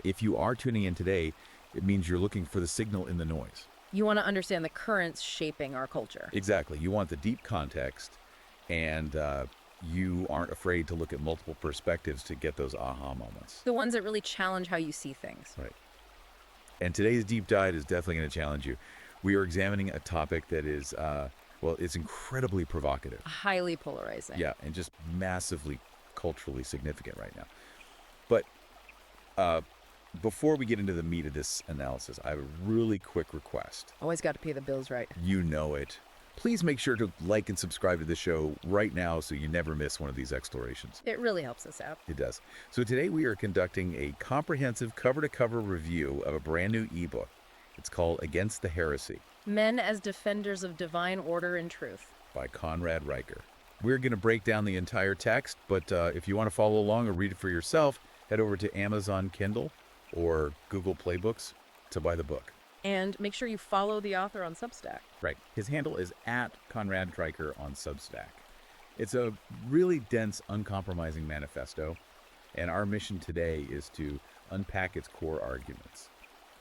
If you are tuning in today, it means you're looking for the signal in the noise. You want to understand the currents shaping our culture. Exactly. You want the deep context, and you aren't afraid to look at multiple perspectives to get those aha moments. The ones that really challenge how you see things. Right. And today's deep dive is definitely going to challenge you. We are examining a topic that is, well, it's incredibly provocative. Highly polarizing. Yeah, and just massively culturally significant right now. But before we get into the meat of this analysis, I have a really quick request. Always got to pay the bills right. You know it. Please make sure to like and subscribe to the show right now so you never miss one of these explorations. It really helps us out. It does. So today we are conducting a comprehensive cover-to-cover review of a brand new ebook. It's called Against the Heresy Men as Defenders of Divine Order and Truth by Conrad Riker. We're going to break down the entire text, but if you want to follow along or read it for yourself, head over to Amazon Kindle or Google Play Books to buy the book. And make sure you follow the author on Substack. Right. His handle is @Conrad Riker on Substack. It's a really dense, uncompromising manifesto, and our mission today is to unpack its core arguments.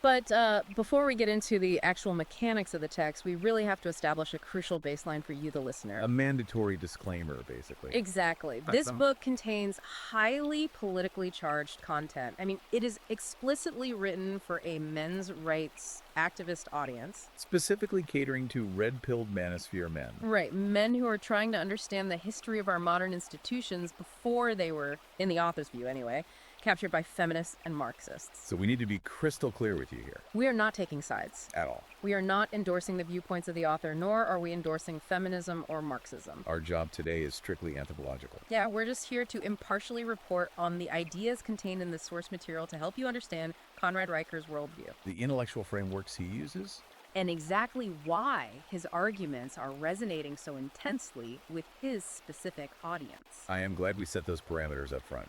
But before we get into the actual mechanics of the text, we really have to establish a crucial baseline for you, the listener. A mandatory disclaimer, basically. Exactly. This book contains highly politically charged content. I mean, it is explicitly written for a men's rights activist audience. Specifically catering to red-pilled manosphere men. Right. Men who are trying to understand the history of our modern institutions before they were, in the author's view anyway, captured by feminists and Marxists. So we need to be crystal clear with you here. We are not taking sides. At all. We are not endorsing the viewpoints of the author, nor are we endorsing feminism or Marxism. Our job today is strictly anthropological. Yeah, we're just here to impartially report on the ideas contained in the source material to help you understand Conrad Riker's worldview. The intellectual frameworks he uses, and exactly why his arguments are resonating so intensely with his specific audience. I am glad we set those parameters up front.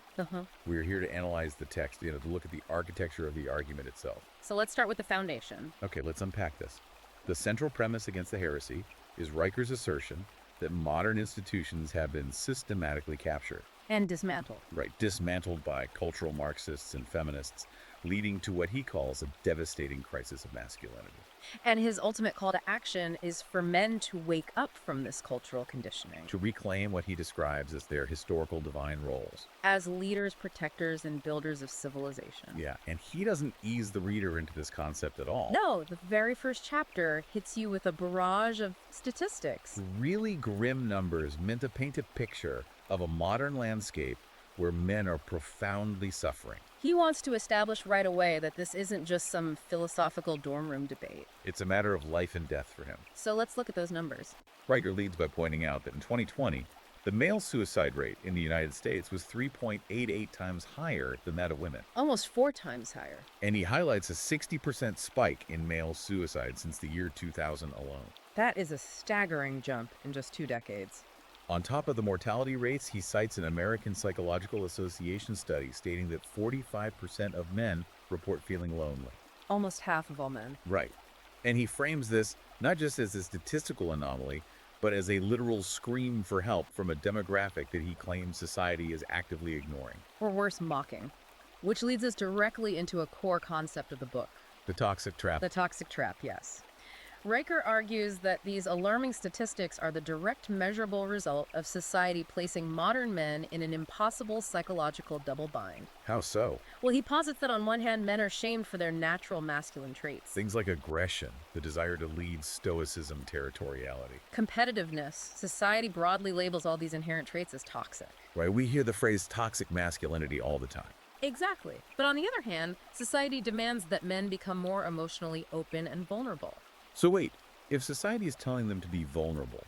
We're here to analyze the text, to look at the architecture of the argument itself. So let's start with the foundation. Okay, let's unpack this. The central premise against the heresy is Riker's assertion that modern institutions have been systematically captured. And dismantled. Right, dismantled by cultural Marxists and feminists, leading to what he calls a devastating crisis of masculinity. And his ultimate call to action is for men to wake up from this cultural conditioning. To reclaim what he describes as their historical divine roles. As leaders, protectors, and builders of civilization. Yeah, and he doesn't ease the reader into this concept at all. No, the very first chapter hits you with a barrage of statistics. Really grim numbers meant to paint a picture of a modern landscape where men are profoundly suffering. He wants to establish right away that this isn't just some philosophical dorm room debate. It's a matter of life and death for him. So let's look at those numbers. Riker leads by pointing out that in 2020, the male suicide rate in the United States was 3.88 times higher than that of women. Almost 4 times higher. And he highlights a 60% spike in male suicide since the year 2000 alone. That is a staggering jump in just 2 decades. On top of the mortality rates, he cites an American Psychological Association study stating that 45% of men report feeling lonely. Almost half of all men. Right. And he frames this not just as a statistical anomaly, but as a literal scream for help from a demographic that he claims society is actively ignoring. Or worse, mocking. Which leads us directly into a core concept of the book. The toxic trap. The toxic trap, yes. Riker argues that these alarming statistics are the direct measurable result of society placing modern men in an impossible psychological double bind. How so? Well, he posits that on one hand, men are shamed for their natural masculine traits. Things like aggression, the desire to lead, stoicism, territoriality. Competitiveness. Society broadly labels all these inherent traits as toxic. Right, we hear the phrase toxic masculinity all the time. Exactly. But on the other hand, society demands that men become more emotionally open and vulnerable. So wait, if society is telling them to be vulnerable,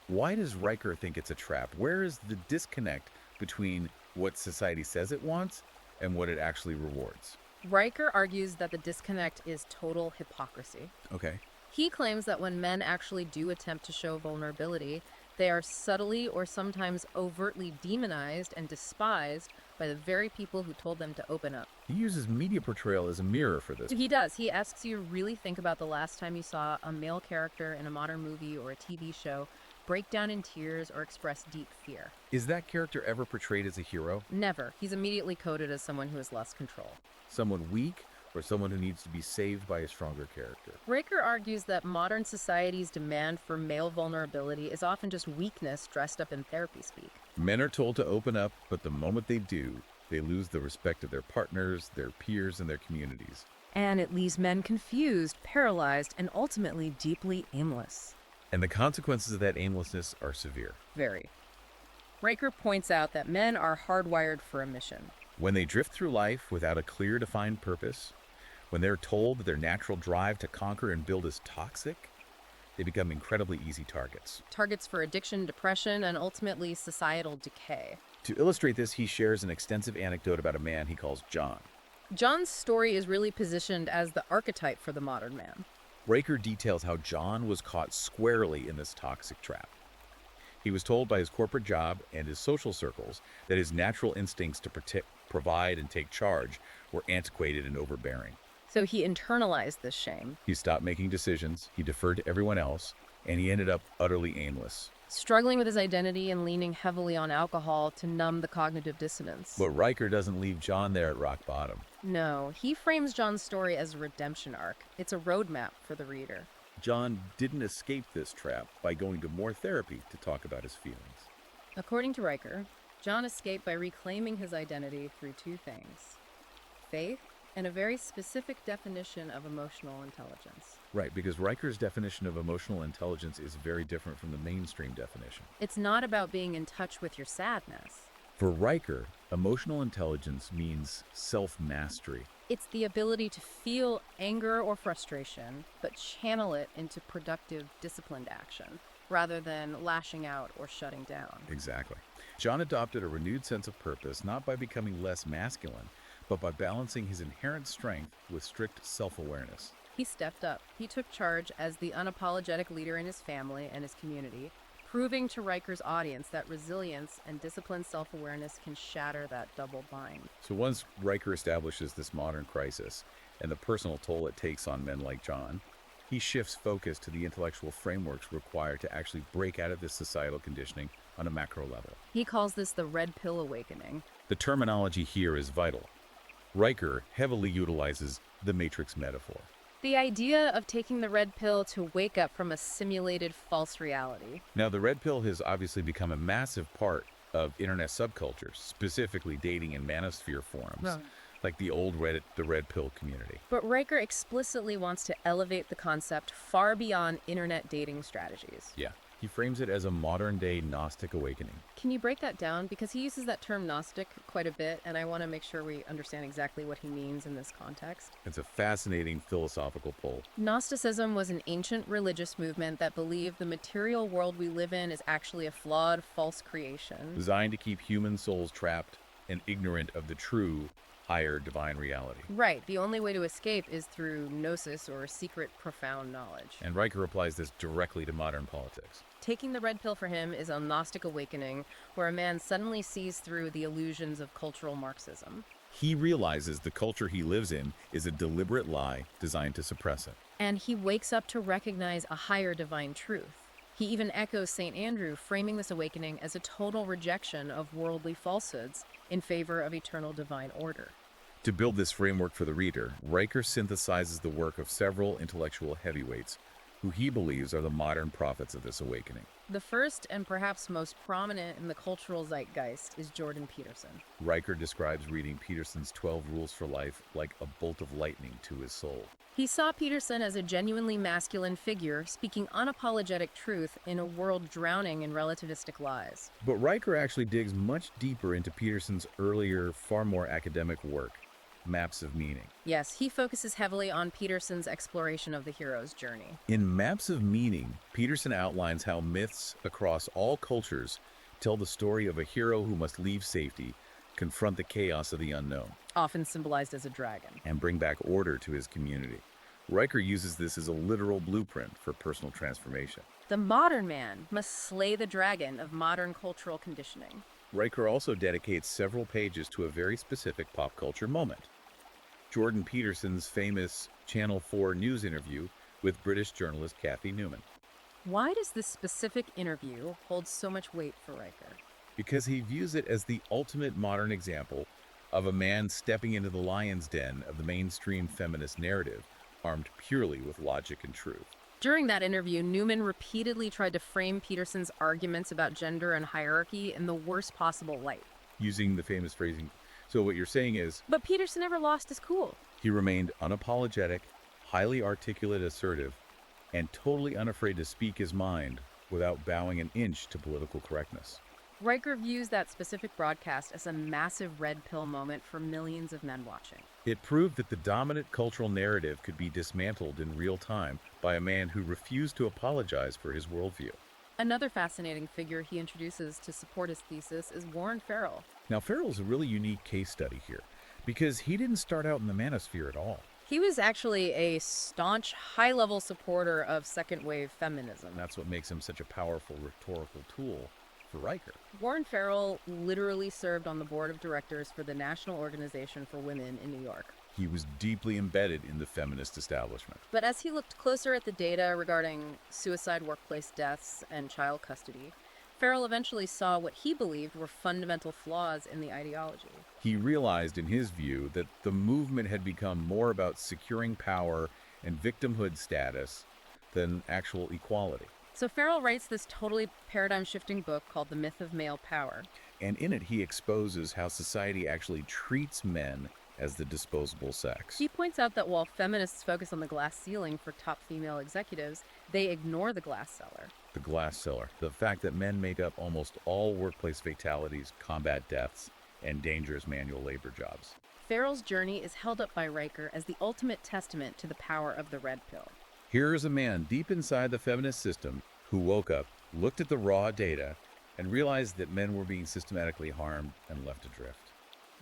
why does Riker think it's a trap? Where is the disconnect between what society says it wants and what it actually rewards? Riker argues that the disconnect is total hypocrisy. Okay. He claims that when men actually do attempt to show vulnerability, they are subtly or sometimes overtly demonized and despised by the very people who told them to open up. He uses media portrayal as a mirror for this. He does. He asks you to really think about the last time you saw a male character in a modern movie or a TV show break down in tears or express deep fear. Is that character ever portrayed as a hero? Never. He's immediately coded as someone who has lost control. Someone weak or someone who needs to be saved by a stronger character? Riker argues that modern society's demand for male vulnerability is often just weakness dressed up in therapy speak. Men are told to open up, but the moment they do, they lose the respect of their partners, their peers, and their communities. And it leaves men confused, paralyzed, and ultimately deeply aimless. And the consequences of that aimlessness are severe. Very. Riker points out that men are hardwired for a mission. When they drift through life without a clear, defined purpose, when they're told that their natural drive to conquer and build is toxic, they become incredibly easy targets. Targets for addiction, depression, and ultimately societal decay. To illustrate this, he shares an extensive anecdote about a man he calls John. John's story is really positioned as the archetype for the modern man. Riker details how John was caught squarely in this toxic trap. He was told by his corporate job and his social circles that his natural instincts to protect, provide, and take charge were antiquated and overbearing. So he internalized this shame, He stopped making decisions, he deferred to everyone else, and he ended up utterly aimless. struggling with his identity and leaning heavily on alcohol to numb the cognitive dissonance. But Riker doesn't leave John there at rock bottom. No, he frames John's story as a redemption arc. It's a roadmap for the reader. John didn't escape this trap by going to more therapy to talk about his feelings. According to Riker, John escaped by reclaiming his identity through two things: faith and a very specific definition of emotional intelligence. Right, because Riker's definition of emotional intelligence is very different from the mainstream definition. It's not about being in touch with your sadness. For Riker, emotional intelligence means self-mastery. It's the ability to feel anger or frustration, but channel it into productive, disciplined action, rather than lashing out or shutting down. Exactly. John adopted a renewed sense of purpose not by becoming less masculine, but by balancing his inherent strength with strict self-awareness. He stepped up. He took charge as the unapologetic leader in his family and his community, proving to Riker's audience that resilience and disciplined self-awareness can shatter that double bind. So once Riker establishes this modern crisis and the personal toll it takes on men like John, he shifts focus to the intellectual frameworks required to actually break out of this societal conditioning on a macro level. He calls this the red pill awakening. The terminology here is vital. Riker heavily utilizes the Matrix metaphor. The idea of taking the red pill to wake up from a simulated false reality. Now, the red pill has obviously become a massive part of internet subcultures, specifically dating and manosphere forums, like the old Reddit, the red pill community. But Riker explicitly wants to elevate the concept far beyond internet dating strategies. Yeah, he frames it as a modern-day Gnostic awakening. Can you break that down? Because he uses that term Gnostic quite a bit, and I want to make sure we understand exactly what he means in this context. It's a fascinating philosophical pull. Gnosticism was an ancient religious movement that believed the material world we live in is actually a flawed, false creation. Designed to keep human souls trapped and ignorant of the true, higher divine reality. Right, the only way to escape is through gnosis, or secret, profound knowledge. And Riker applies this directly to modern politics. Taking the red pill for him is a Gnostic awakening, where a man suddenly sees through the illusions of cultural Marxism. He realizes the culture he lives in is a deliberate lie designed to suppress it. And he wakes up to recognize a higher divine truth. He even echoes St. Andrew, framing this awakening as a total rejection of worldly falsehoods in favor of eternal divine order. To build this framework for the reader, Riker synthesizes the work of several intellectual heavyweights who he believes are the modern prophets of this awakening. The first and perhaps most prominent in the cultural zeitgeist is Jordan Peterson. Riker describes reading Peterson's 12 Rules for Life like a bolt of lightning to his soul. He saw Peterson as a genuinely masculine figure, speaking unapologetic truth in a world drowning in relativistic lies. But Riker actually digs much deeper into Peterson's earlier, far more academic work, Maps of Meaning. Yes, he focuses heavily on Peterson's exploration of the hero's journey. In Maps of Meaning, Peterson outlines how myths across all cultures tell the story of a hero who must leave safety, confront the chaos of the unknown, Often symbolized as a dragon. and bring back order to his community. Riker uses this as a literal blueprint for personal transformation. The modern man must slay the dragon of modern cultural conditioning. Riker also dedicates several pages to a very specific pop culture moment. Jordan Peterson's famous Channel 4 news interview with British journalist Kathy Newman. Why does this specific interview hold so much weight for Riker? because he views it as the ultimate modern example of a man stepping into the lion's den of the mainstream feminist narrative, armed purely with logic and truth. During that interview, Newman repeatedly tried to frame Peterson's arguments about gender and hierarchy in the worst possible light. Using the famous phrasing. So what you're saying is, But Peterson never lost his cool. he remained unapologetic, highly articulate, assertive, and totally unafraid to speak his mind without bowing an inch to political correctness. Riker views that specific broadcast as a massive red pill moment for millions of men watching. It proved that the dominant cultural narrative could be dismantled in real time by a man who refused to apologize for his worldview. Another fascinating figure he introduces to support his thesis is Warren Farrell. Now, Farrell's a really unique case study here because he didn't start out in the manosphere at all. He was actually a staunch, high-level supporter of second-wave feminism. And that's what makes him such a powerful rhetorical tool for Riker. Warren Farrell literally served on the board of directors for the National Organization for Women in New York. He was deeply embedded in the feminist establishment. But as he looked closer at the data regarding suicide, workplace deaths, and child custody, Farrell eventually saw what he believed were fundamental flaws in the ideology. He realized, in his view, that the movement had become more about securing power and victimhood status than actual equality. So Farrell writes this totally paradigm-shifting book called The Myth of Male Power. And in it, he exposes how society actually treats men as the disposable sex. He points out that while feminists focus on the glass ceiling for top female executives, they ignore the glass cellar. The glass cellar. The fact that men make up almost all workplace fatalities, combat deaths, and dangerous manual labor jobs. Farrell's journey is held up by Riker as the ultimate testament to the power of the red pill. Here is a man deep inside the feminist system who woke up, looked at the raw data, and realized that men were being systematically harmed and left adrift.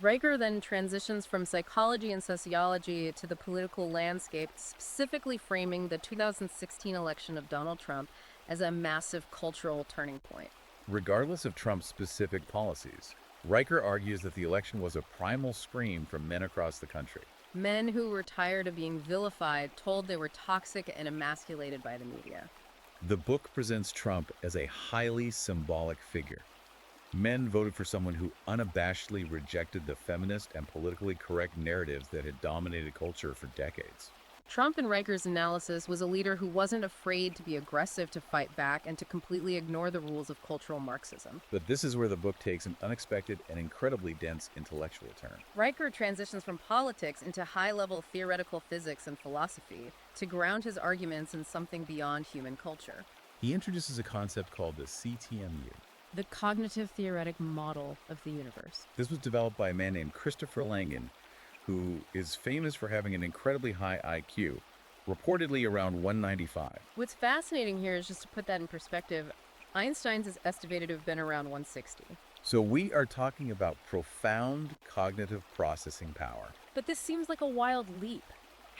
Riker then transitions from psychology and sociology to the political landscape, specifically framing the 2016 election of Donald Trump as a massive cultural turning point. Regardless of Trump's specific policies, Riker argues that the election was a primal scream from men across the country. Men who were tired of being vilified, told they were toxic and emasculated by the media. The book presents Trump as a highly symbolic figure. Men voted for someone who unabashedly rejected the feminist and politically correct narratives that had dominated culture for decades. Trump, in Riker's analysis, was a leader who wasn't afraid to be aggressive, to fight back, and to completely ignore the rules of cultural Marxism. But this is where the book takes an unexpected and incredibly dense intellectual turn. Riker transitions from politics into high-level theoretical physics and philosophy to ground his arguments in something beyond human culture. He introduces a concept called the CTMU. The cognitive theoretic model of the universe. This was developed by a man named Christopher Langan, who is famous for having an incredibly high IQ, reportedly around 195. What's fascinating here is, just to put that in perspective, Einstein's is estimated to have been around 160. So we are talking about profound cognitive processing power. But this seems like a wild leap.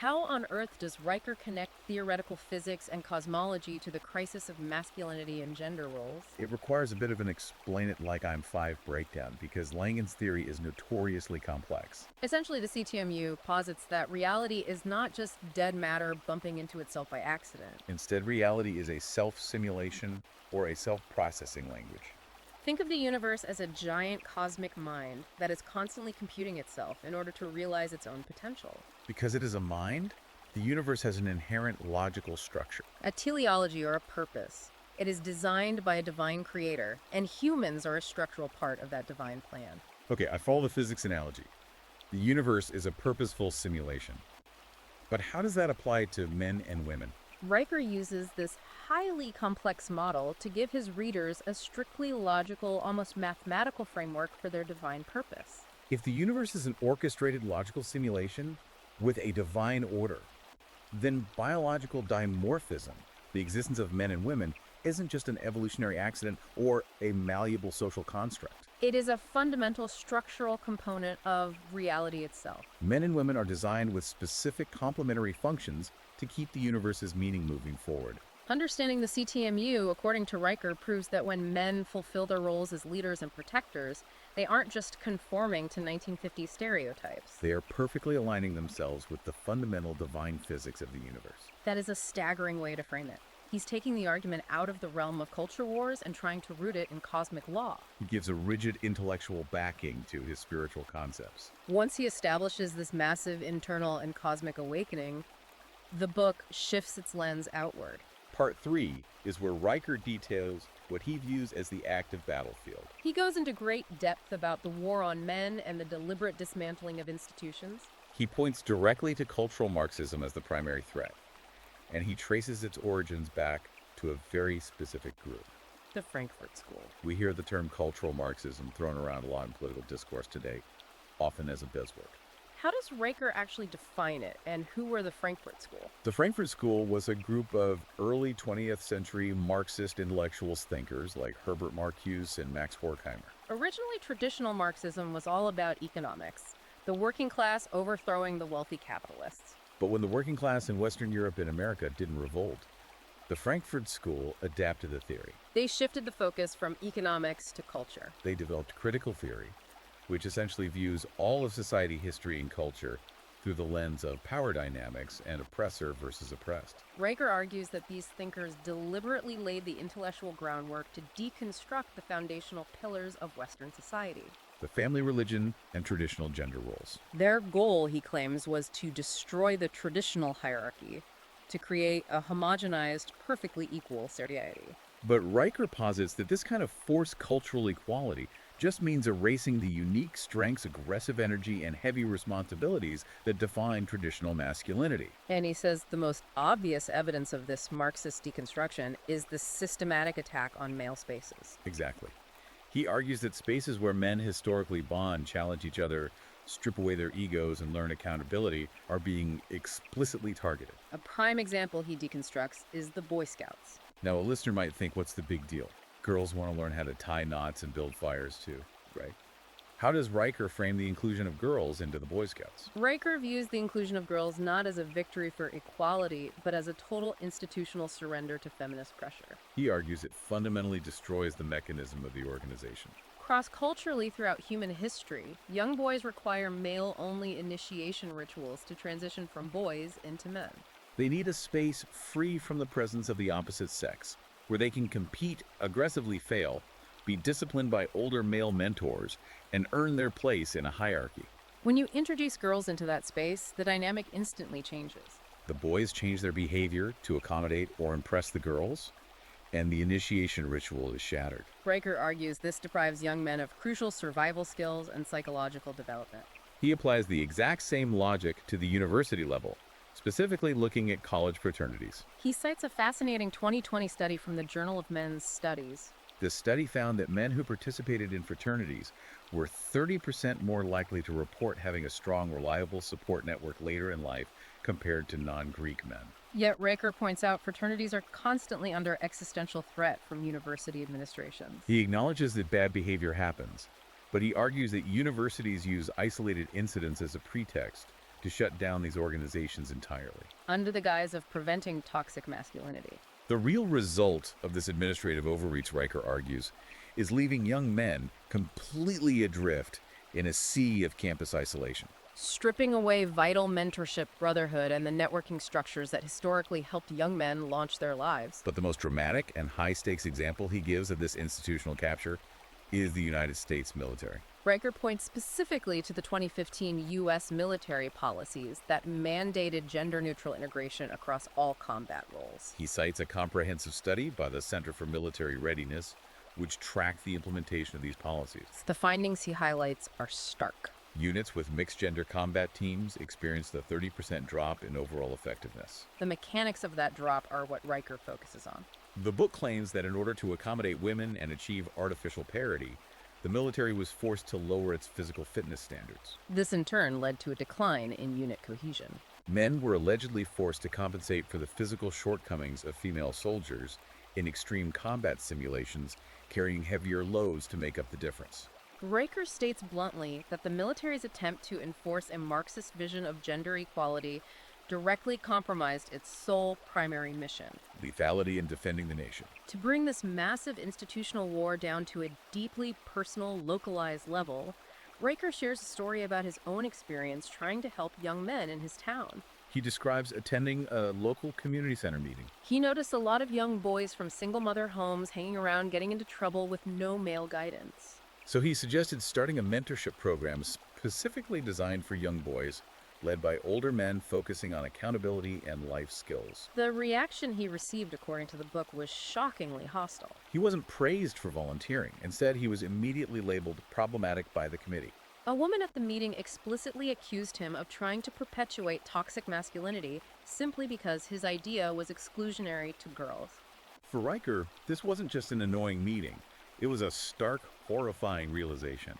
How on earth does Riker connect theoretical physics and cosmology to the crisis of masculinity and gender roles? It requires a bit of an explain it like I'm five breakdown because Langan's theory is notoriously complex. Essentially, the CTMU posits that reality is not just dead matter bumping into itself by accident. Instead, reality is a self-simulation or a self-processing language. Think of the universe as a giant cosmic mind that is constantly computing itself in order to realize its own potential. Because it is a mind, the universe has an inherent logical structure. A teleology, or a purpose. It is designed by a divine creator, and humans are a structural part of that divine plan. Okay, I follow the physics analogy. The universe is a purposeful simulation. But how does that apply to men and women? Riker uses this highly complex model to give his readers a strictly logical, almost mathematical framework for their divine purpose. If the universe is an orchestrated logical simulation with a divine order, then biological dimorphism, the existence of men and women, isn't just an evolutionary accident or a malleable social construct. It is a fundamental structural component of reality itself. Men and women are designed with specific complementary functions to keep the universe's meaning moving forward. Understanding the CTMU, according to Riker, proves that when men fulfill their roles as leaders and protectors, they aren't just conforming to 1950s stereotypes. They are perfectly aligning themselves with the fundamental divine physics of the universe. That is a staggering way to frame it. He's taking the argument out of the realm of culture wars and trying to root it in cosmic law. He gives a rigid intellectual backing to his spiritual concepts. Once he establishes this massive internal and cosmic awakening, the book shifts its lens outward. Part 3 is where Riker details what he views as the active battlefield. He goes into great depth about the war on men and the deliberate dismantling of institutions. He points directly to cultural Marxism as the primary threat, and he traces its origins back to a very specific group. The Frankfurt School. We hear the term cultural Marxism thrown around a lot in political discourse today, often as a buzzword. How does Riker actually define it, and who were the Frankfurt School? The Frankfurt School was a group of early 20th century Marxist intellectuals thinkers like Herbert Marcuse and Max Horkheimer. Originally, traditional Marxism was all about economics, the working class overthrowing the wealthy capitalists. But when the working class in Western Europe and America didn't revolt, the Frankfurt School adapted the theory. They shifted the focus from economics to culture. They developed critical theory, which essentially views all of society, history, and culture through the lens of power dynamics and oppressor versus oppressed. Riker argues that these thinkers deliberately laid the intellectual groundwork to deconstruct the foundational pillars of Western society. The family, religion, and traditional gender roles. Their goal, he claims, was to destroy the traditional hierarchy, to create a homogenized, perfectly equal society. But Riker posits that this kind of forced cultural equality just means erasing the unique strengths, aggressive energy, and heavy responsibilities that define traditional masculinity. And he says the most obvious evidence of this Marxist deconstruction is the systematic attack on male spaces. Exactly. He argues that spaces where men historically bond, challenge each other, strip away their egos, and learn accountability are being explicitly targeted. A prime example he deconstructs is the Boy Scouts. Now, a listener might think, what's the big deal? Girls want to learn how to tie knots and build fires too, right? How does Riker frame the inclusion of girls into the Boy Scouts? Riker views the inclusion of girls not as a victory for equality, but as a total institutional surrender to feminist pressure. He argues it fundamentally destroys the mechanism of the organization. Cross-culturally throughout human history, young boys require male-only initiation rituals to transition from boys into men. They need a space free from the presence of the opposite sex, where they can compete, aggressively fail, be disciplined by older male mentors, and earn their place in a hierarchy. When you introduce girls into that space, the dynamic instantly changes. The boys change their behavior to accommodate or impress the girls, and the initiation ritual is shattered. Riker argues this deprives young men of crucial survival skills and psychological development. He applies the exact same logic to the university level, specifically looking at college fraternities. He cites a fascinating 2020 study from the Journal of Men's Studies. This study found that men who participated in fraternities were 30% more likely to report having a strong, reliable support network later in life compared to non-Greek men. Yet Riker points out fraternities are constantly under existential threat from university administrations. He acknowledges that bad behavior happens, but he argues that universities use isolated incidents as a pretext to shut down these organizations entirely. Under the guise of preventing toxic masculinity. The real result of this administrative overreach, Riker argues, is leaving young men completely adrift in a sea of campus isolation. Stripping away vital mentorship, brotherhood, and the networking structures that historically helped young men launch their lives. But the most dramatic and high-stakes example he gives of this institutional capture is the United States military. Riker points specifically to the 2015 U.S. military policies that mandated gender-neutral integration across all combat roles. He cites a comprehensive study by the Center for Military Readiness, which tracked the implementation of these policies. The findings he highlights are stark. Units with mixed-gender combat teams experienced a 30% drop in overall effectiveness. The mechanics of that drop are what Riker focuses on. The book claims that in order to accommodate women and achieve artificial parity, the military was forced to lower its physical fitness standards. This in turn led to a decline in unit cohesion. Men were allegedly forced to compensate for the physical shortcomings of female soldiers in extreme combat simulations, carrying heavier loads to make up the difference. Riker states bluntly that the military's attempt to enforce a Marxist vision of gender equality directly compromised its sole primary mission: lethality in defending the nation. To bring this massive institutional war down to a deeply personal, localized level, Riker shares a story about his own experience trying to help young men in his town. He describes attending a local community center meeting. He noticed a lot of young boys from single mother homes hanging around getting into trouble with no male guidance. So he suggested starting a mentorship program specifically designed for young boys, led by older men focusing on accountability and life skills. The reaction he received, according to the book, was shockingly hostile. He wasn't praised for volunteering. Instead, he was immediately labeled problematic by the committee. A woman at the meeting explicitly accused him of trying to perpetuate toxic masculinity simply because his idea was exclusionary to girls. For Riker, this wasn't just an annoying meeting. It was a stark, horrifying realization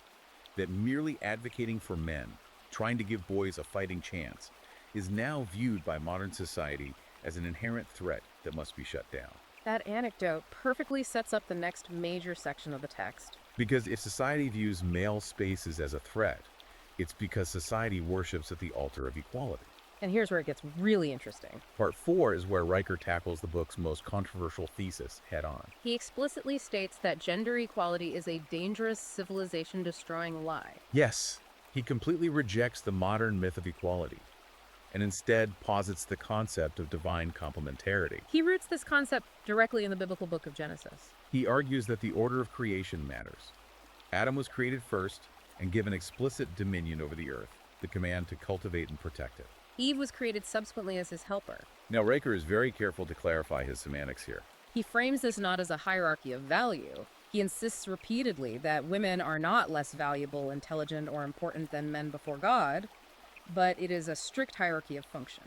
that merely advocating for men, trying to give boys a fighting chance, is now viewed by modern society as an inherent threat that must be shut down. That anecdote perfectly sets up the next major section of the text. Because if society views male spaces as a threat, it's because society worships at the altar of equality. And here's where it gets really interesting. Part 4 is where Riker tackles the book's most controversial thesis head on. He explicitly states that gender equality is a dangerous, civilization-destroying lie. Yes, he completely rejects the modern myth of equality, and instead posits the concept of divine complementarity. He roots this concept directly in the biblical book of Genesis. He argues that the order of creation matters. Adam was created first and given explicit dominion over the earth, the command to cultivate and protect it. Eve was created subsequently as his helper. Now, Riker is very careful to clarify his semantics here. He frames this not as a hierarchy of value. He insists repeatedly that women are not less valuable, intelligent, or important than men before God, but it is a strict hierarchy of function.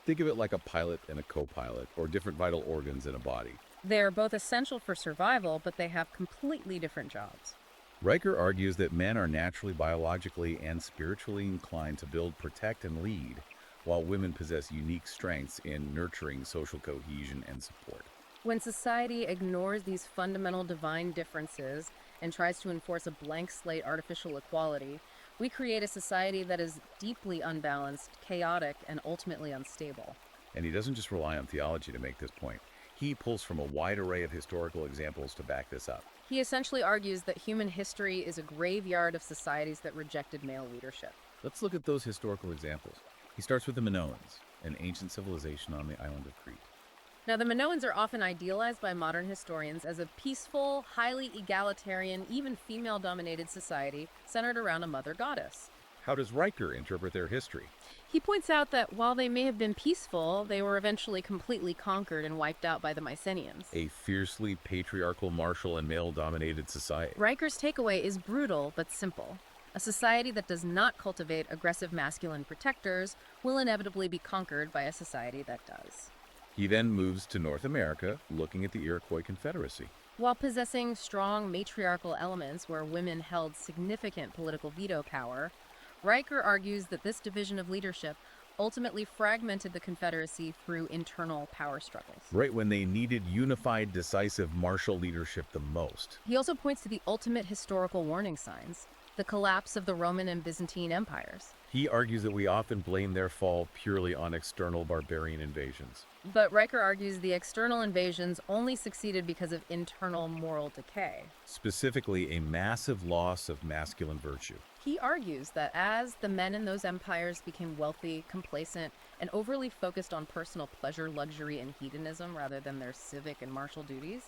Think of it like a pilot and a co-pilot, or different vital organs in a body. They are both essential for survival, but they have completely different jobs. Riker argues that men are naturally biologically and spiritually inclined to build, protect, and lead, while women possess unique strengths in nurturing social cohesion and support. When society ignores these fundamental divine differences and tries to enforce a blank slate artificial equality, we create a society that is deeply unbalanced, chaotic, and ultimately unstable. And he doesn't just rely on theology to make this point. He pulls from a wide array of historical examples to back this up. He essentially argues that human history is a graveyard of societies that rejected male leadership. Let's look at those historical examples. He starts with the Minoans, an ancient civilization on the island of Crete. Now, the Minoans are often idealized by modern historians as a peaceful, highly egalitarian, even female-dominated society centered around a mother goddess. How does Riker interpret their history? He points out that while they may have been peaceful, they were eventually completely conquered and wiped out by the Mycenaeans. A fiercely patriarchal, martial, and male-dominated society. Riker's takeaway is brutal but simple. A society that does not cultivate aggressive masculine protectors will inevitably be conquered by a society that does. He then moves to North America, looking at the Iroquois Confederacy. While possessing strong matriarchal elements where women held significant political veto power, Riker argues that this division of leadership ultimately fragmented the Confederacy through internal power struggles. Right when they needed unified, decisive martial leadership the most. He also points to the ultimate historical warning signs, the collapse of the Roman and Byzantine empires. He argues that we often blame their fall purely on external barbarian invasions. But Riker argues the external invasions only succeeded because of internal moral decay. Specifically, a massive loss of masculine virtue. He argues that as the men in those empires became wealthy, complacent, and overly focused on personal pleasure, luxury, and hedonism rather than their civic and martial duties,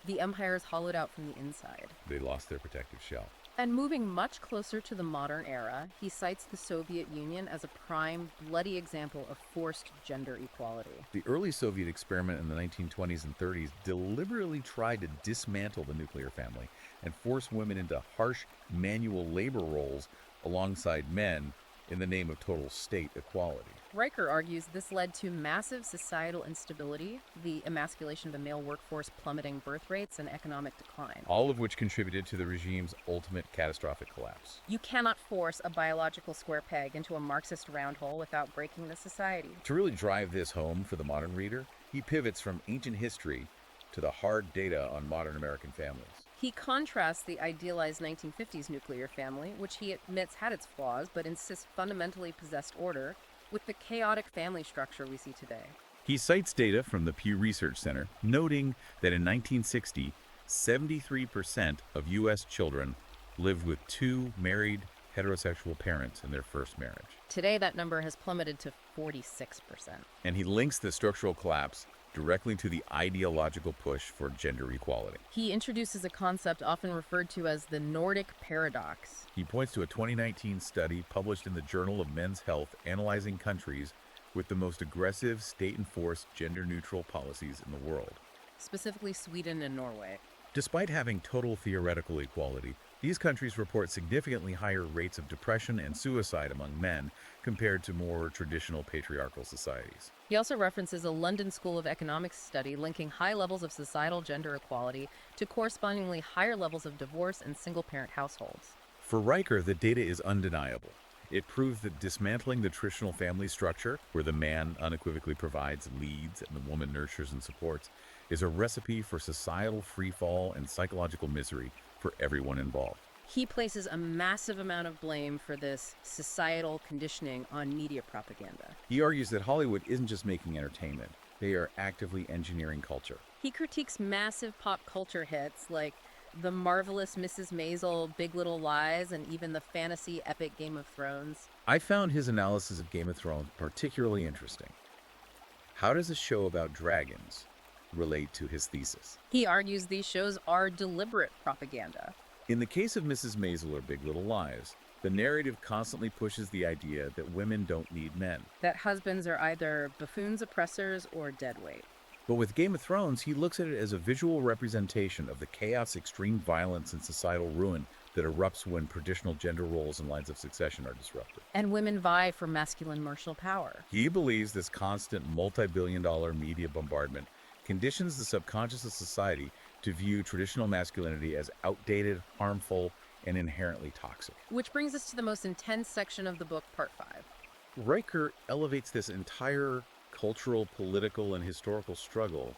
the empires hollowed out from the inside. They lost their protective shell. And moving much closer to the modern era, he cites the Soviet Union as a prime, bloody example of forced gender equality. The early Soviet experiment in the 1920s and 30s deliberately tried to dismantle the nuclear family and force women into harsh manual labor roles alongside men in the name of total state equality. Riker argues this led to massive societal instability, the emasculation of the male workforce plummeting birth rates, and economic decline. All of which contributed to the regime's ultimate catastrophic collapse. You cannot force a biological square peg into a Marxist round hole without breaking the society. To really drive this home for the modern reader, he pivots from ancient history to the hard data on modern American families. He contrasts the idealized 1950s nuclear family, which he admits had its flaws but insists fundamentally possessed order, with the chaotic family structure we see today. He cites data from the Pew Research Center, noting that in 1960, 73% of U.S. children lived with two married, heterosexual parents in their first marriage. Today, that number has plummeted to 46%. And he links the structural collapse directly to the ideological push for gender equality. He introduces a concept often referred to as the Nordic paradox. He points to a 2019 study published in the Journal of Men's Health analyzing countries with the most aggressive state-enforced gender-neutral policies in the world. Specifically Sweden and Norway. Despite having total theoretical equality, these countries report significantly higher rates of depression and suicide among men compared to more traditional patriarchal societies. He also references a London School of Economics study linking high levels of societal gender equality to correspondingly higher levels of divorce and single-parent households. For Riker, the data is undeniable. It proves that dismantling the traditional family structure, where the man unequivocally provides, leads, and the woman nurtures and supports, is a recipe for societal freefall and psychological misery for everyone involved. He places a massive amount of blame for this societal conditioning on media propaganda. He argues that Hollywood isn't just making entertainment, they are actively engineering culture. He critiques massive pop culture hits like The Marvelous Mrs. Maisel, Big Little Lies, and even the fantasy epic Game of Thrones. I found his analysis of Game of Thrones particularly interesting. How does a show about dragons relate to his thesis? He argues these shows are deliberate propaganda. In the case of Mrs. Maisel or Big Little Lies, the narrative constantly pushes the idea that women don't need men. That husbands are either buffoons, oppressors, or deadweight. But with Game of Thrones, he looks at it as a visual representation of the chaos, extreme violence, and societal ruin that erupts when traditional gender roles and lines of succession are disrupted. And women vie for masculine martial power. He believes this constant multi-billion-dollar media bombardment conditions the subconscious of society to view traditional masculinity as outdated, harmful, and inherently toxic. Which brings us to the most intense section of the book, Part 5. Riker elevates this entire cultural, political, and historical struggle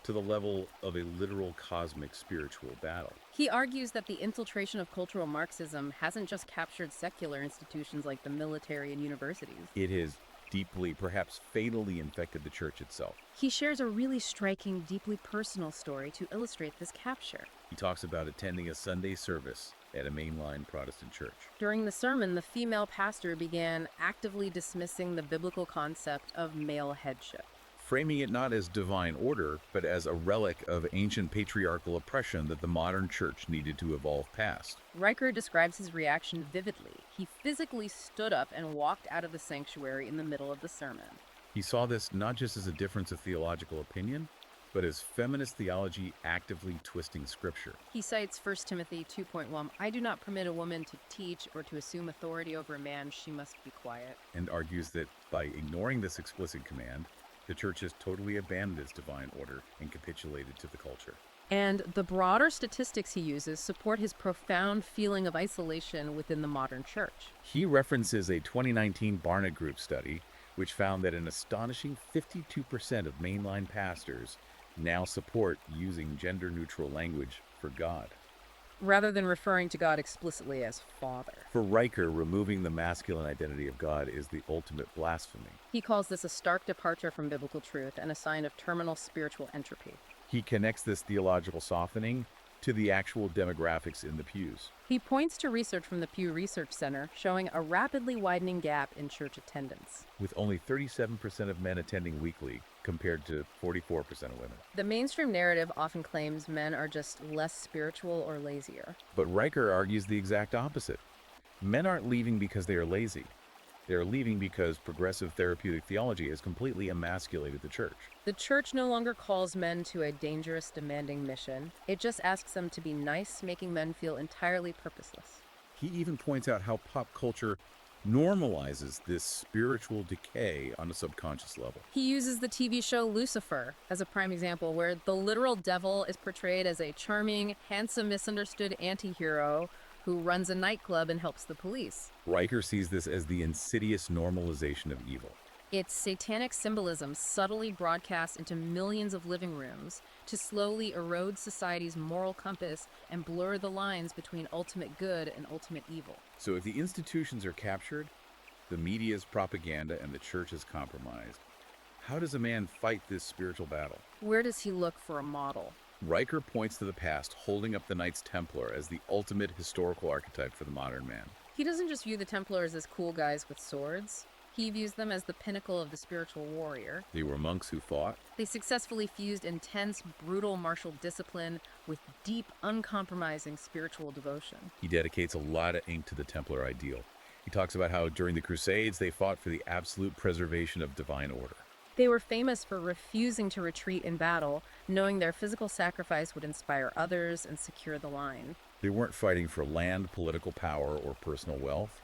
to the level of a literal cosmic spiritual battle. He argues that the infiltration of cultural Marxism hasn't just captured secular institutions like the military and universities. It has deeply, perhaps fatally infected the church itself. He shares a really striking, deeply personal story to illustrate this capture. He talks about attending a Sunday service at a mainline Protestant church. During the sermon, the female pastor began actively dismissing the biblical concept of male headship. Framing it not as divine order, but as a relic of ancient patriarchal oppression that the modern church needed to evolve past. Riker describes his reaction vividly. He physically stood up and walked out of the sanctuary in the middle of the sermon. He saw this not just as a difference of theological opinion, but as feminist theology actively twisting scripture. He cites 1 Timothy 2.1, I do not permit a woman to teach or to assume authority over a man, she must be quiet. And argues that by ignoring this explicit command, the church has totally abandoned its divine order and capitulated to the culture. And the broader statistics he uses support his profound feeling of isolation within the modern church. He references a 2019 Barna Group study, which found that an astonishing 52% of mainline pastors now support using gender-neutral language for God. Rather than referring to God explicitly as Father. For Riker, removing the masculine identity of God is the ultimate blasphemy. He calls this a stark departure from biblical truth and a sign of terminal spiritual entropy. He connects this theological softening to the actual demographics in the pews. He points to research from the Pew Research Center showing a rapidly widening gap in church attendance. With only 37% of men attending weekly, compared to 44% of women. The mainstream narrative often claims men are just less spiritual or lazier. But Riker argues the exact opposite. Men aren't leaving because they are lazy. They are leaving because progressive therapeutic theology has completely emasculated the church. The church no longer calls men to a dangerous, demanding mission. It just asks them to be nice, making men feel entirely purposeless. He even points out how pop culture normalizes this spiritual decay on a subconscious level. He uses the TV show Lucifer as a prime example, where the literal devil is portrayed as a charming, handsome, misunderstood anti-hero who runs a nightclub and helps the police. Riker sees this as the insidious normalization of evil. It's satanic symbolism subtly broadcast into millions of living rooms to slowly erode society's moral compass and blur the lines between ultimate good and ultimate evil. So if the institutions are captured, the media's propaganda, and the church is compromised, how does a man fight this spiritual battle? Where does he look for a model? Riker points to the past, holding up the Knights Templar as the ultimate historical archetype for the modern man. He doesn't just view the Templars as cool guys with swords. He views them as the pinnacle of the spiritual warrior. They were monks who fought. They successfully fused intense, brutal martial discipline with deep, uncompromising spiritual devotion. He dedicates a lot of ink to the Templar ideal. He talks about how during the Crusades they fought for the absolute preservation of divine order. They were famous for refusing to retreat in battle, knowing their physical sacrifice would inspire others and secure the line. They weren't fighting for land, political power, or personal wealth.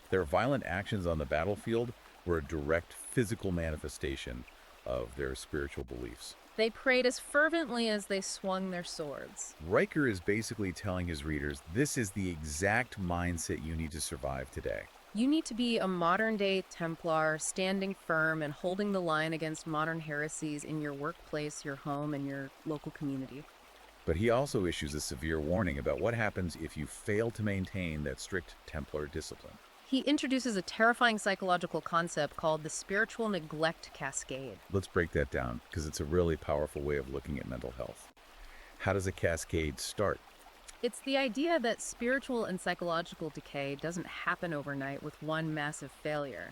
Their violent actions on the battlefield were a direct physical manifestation of their spiritual beliefs. They prayed as fervently as they swung their swords. Riker is basically telling his readers this is the exact mindset you need to survive today. You need to be a modern-day Templar, standing firm and holding the line against modern heresies in your workplace, your home, and your local community. But he also issues a severe warning about what happens if you fail to maintain that strict Templar discipline. He introduces a terrifying psychological concept called the spiritual neglect cascade. Let's break that down, because it's a really powerful way of looking at mental health. How does a cascade start? It's the idea that spiritual and psychological decay doesn't happen overnight with one massive failure.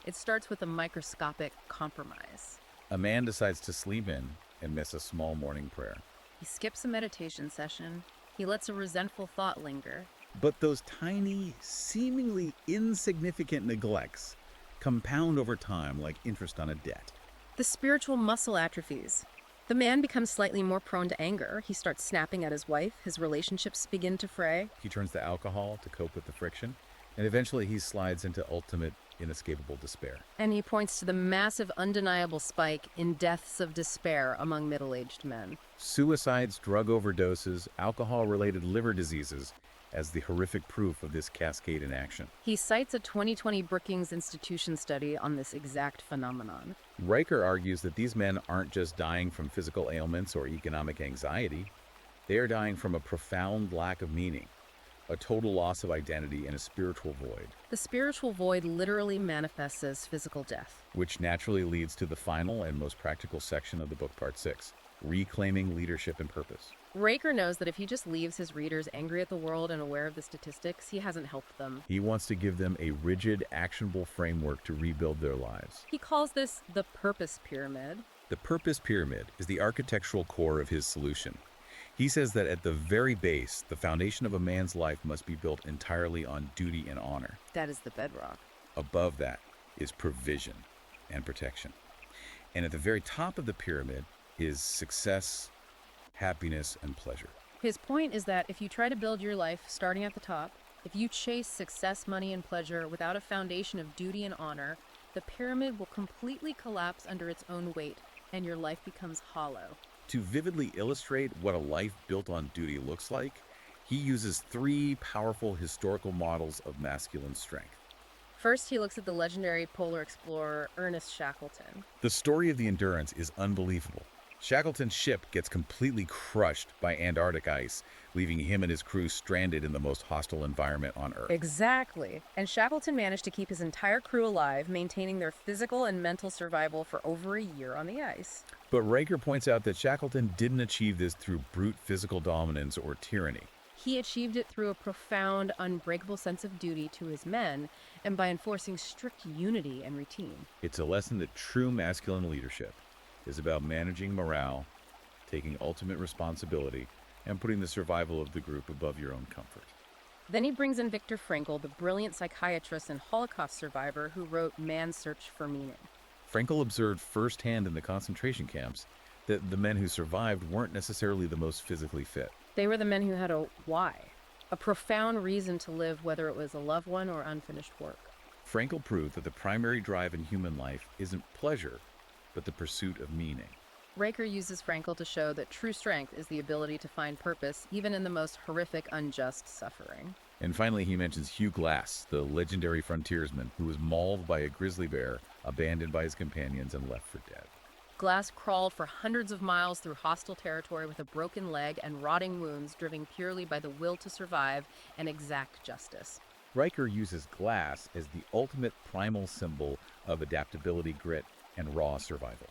It starts with a microscopic compromise. A man decides to sleep in and miss a small morning prayer. He skips a meditation session. He lets a resentful thought linger. But those tiny, seemingly insignificant neglects compound over time like interest on a debt. The spiritual muscle atrophies. The man becomes slightly more prone to anger. He starts snapping at his wife. His relationships begin to fray. He turns to alcohol to cope with the friction, and eventually he slides into ultimate, inescapable despair. And he points to the massive, undeniable spike in deaths of despair among middle-aged men. Suicides, drug overdoses, alcohol-related liver diseases as the horrific proof of this cascade in action. He cites a 2020 Brookings Institution study on this exact phenomenon. Riker argues that these men aren't just dying from physical ailments or economic anxiety. They are dying from a profound lack of meaning, a total loss of identity, and a spiritual void. The spiritual void literally manifests as physical death. Which naturally leads to the final and most practical section of the book, Part 6, Reclaiming Leadership and Purpose. Riker knows that if he just leaves his readers angry at the world and aware of the statistics, he hasn't helped them. He wants to give them a rigid, actionable framework to rebuild their lives. He calls this the purpose pyramid. The purpose pyramid is the architectural core of his solution. He says that at the very base, the foundation of a man's life must be built entirely on duty and honor. That is the bedrock. Above that is provision and protection. And at the very top of the pyramid is success, happiness, and pleasure. His point is that if you try to build your life starting at the top, if you chase success, money, and pleasure without a foundation of duty and honor, the pyramid will completely collapse under its own weight, and your life becomes hollow. To vividly illustrate what a life built on duty looks like, he uses three powerful historical models of masculine strength. First, he looks at the legendary polar explorer Ernest Shackleton. The story of the Endurance is unbelievable. Shackleton's ship gets completely crushed by Antarctic ice, leaving him and his crew stranded in the most hostile environment on Earth. Exactly. And Shackleton managed to keep his entire crew alive, maintaining their physical and mental survival for over a year on the ice. But Riker points out that Shackleton didn't achieve this through brute physical dominance or tyranny. He achieved it through a profound, unbreakable sense of duty to his men and by enforcing strict unity and routine. It's a lesson that true masculine leadership is about managing morale, taking ultimate responsibility, and putting the survival of the group above your own comfort. Then he brings in Viktor Frankl, the brilliant psychiatrist and Holocaust survivor who wrote Man's Search for Meaning. Frankl observed firsthand in the concentration camps that the men who survived weren't necessarily the most physically fit. They were the men who had a why, a profound reason to live, whether it was a loved one or unfinished work. Frankl proved that the primary drive in human life isn't pleasure, but the pursuit of meaning. Riker uses Frankl to show that true strength is the ability to find purpose, even in the most horrific, unjust suffering. And finally, he mentions Hugh Glass, the legendary frontiersman who was mauled by a grizzly bear, abandoned by his companions, and left for dead. Glass crawled for hundreds of miles through hostile territory with a broken leg and rotting wounds, driven purely by the will to survive and exact justice. Riker uses Glass as the ultimate primal symbol of adaptability, grit, and raw survival.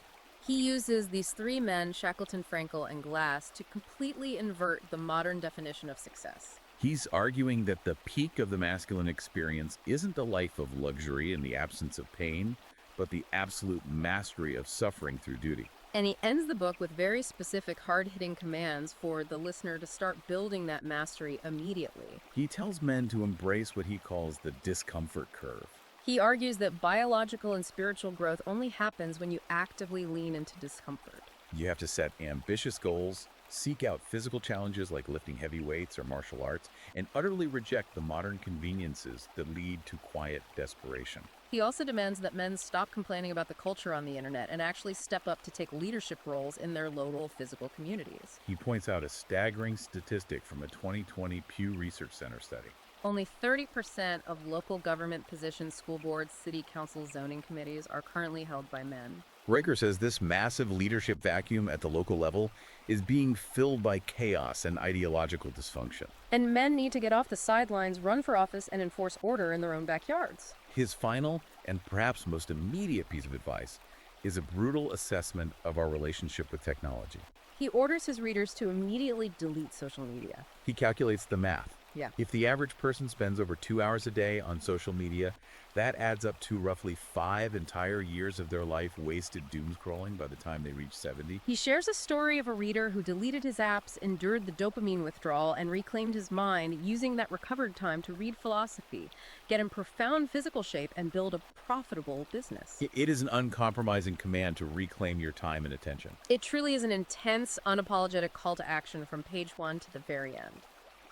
He uses these three men, Shackleton, Frankl, and Glass, to completely invert the modern definition of success. He's arguing that the peak of the masculine experience isn't a life of luxury and the absence of pain, but the absolute mastery of suffering through duty. And he ends the book with very specific, hard-hitting commands for the listener to start building that mastery immediately. He tells men to embrace what he calls the discomfort curve. He argues that biological and spiritual growth only happens when you actively lean into discomfort. You have to set ambitious goals, seek out physical challenges like lifting heavy weights or martial arts, and utterly reject the modern conveniences that lead to quiet desperation. He also demands that men stop complaining about the culture on the internet and actually step up to take leadership roles in their local physical communities. He points out a staggering statistic from a 2020 Pew Research Center study. Only 30% of local government positions, school boards, city council, zoning committees are currently held by men. Riker says this massive leadership vacuum at the local level is being filled by chaos and ideological dysfunction. And men need to get off the sidelines, run for office, and enforce order in their own backyards. His final and perhaps most immediate piece of advice is a brutal assessment of our relationship with technology. He orders his readers to immediately delete social media. He calculates the math. Yeah. If the average person spends over 2 hours a day on social media, that adds up to roughly 5 entire years of their life wasted doom scrolling by the time they reach 70. He shares a story of a reader who deleted his apps, endured the dopamine withdrawal, and reclaimed his mind, using that recovered time to read philosophy, get in profound physical shape, and build a profitable business. It is an uncompromising command to reclaim your time and attention. It truly is an intense, unapologetic call to action from page 1 to the very end.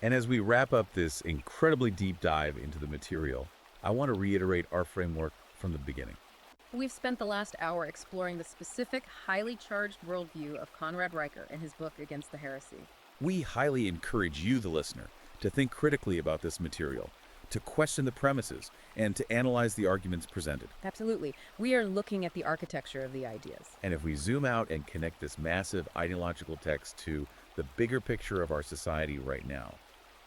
And as we wrap up this incredibly deep dive into the material, I want to reiterate our framework from the beginning. We've spent the last hour exploring the specific, highly charged worldview of Conrad Riker in his book Against the Heresy. We highly encourage you, the listener, to think critically about this material, to question the premises, and to analyze the arguments presented. Absolutely. We are looking at the architecture of the ideas. And if we zoom out and connect this massive ideological text to the bigger picture of our society right now,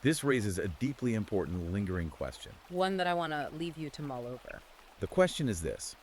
this raises a deeply important lingering question. One that I want to leave you to mull over. The question is this: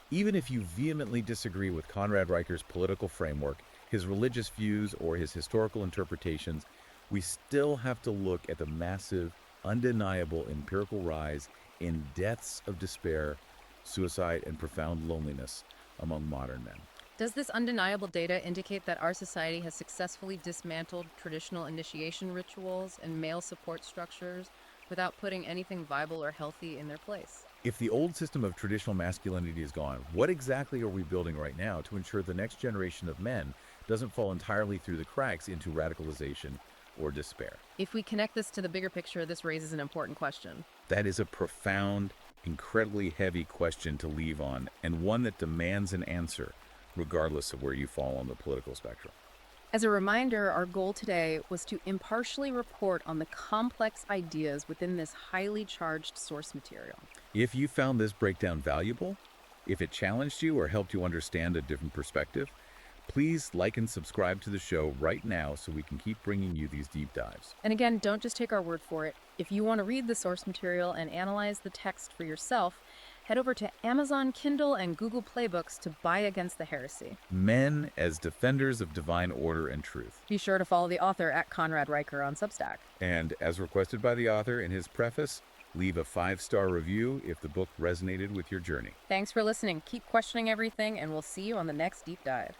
even if you vehemently disagree with Conrad Riker's political framework, his religious views, or his historical interpretations, we still have to look at the massive, undeniable empirical rise in deaths of despair, suicide, and profound loneliness among modern men. Does this undeniable data indicate that our society has successfully dismantled traditional initiation rituals and male support structures without putting anything viable or healthy in their place? If the old system of traditional masculinity is gone, what exactly are we building right now to ensure the next generation of men doesn't fall entirely through the cracks into radicalization or despair? If we connect this to the bigger picture, this raises an important question. That is a profound, incredibly heavy question to leave on, and one that demands an answer, regardless of where you fall on the political spectrum. As a reminder, our goal today was to impartially report on the complex ideas within this highly charged source material. If you found this breakdown valuable, if it challenged you or helped you understand a different perspective, please like and subscribe to the show right now so we can keep bringing you these deep dives. And again, don't just take our word for it. If you want to read the source material and analyze the text for yourself, head over to Amazon Kindle and Google Playbooks to buy Against the Heresy. Men as defenders of divine order and truth. Be sure to follow the author at Conrad Riker on Substack. And as requested by the author in his preface, leave a 5-star review if the book resonated with your journey. Thanks for listening. Keep questioning everything, and we'll see you on the next deep dive.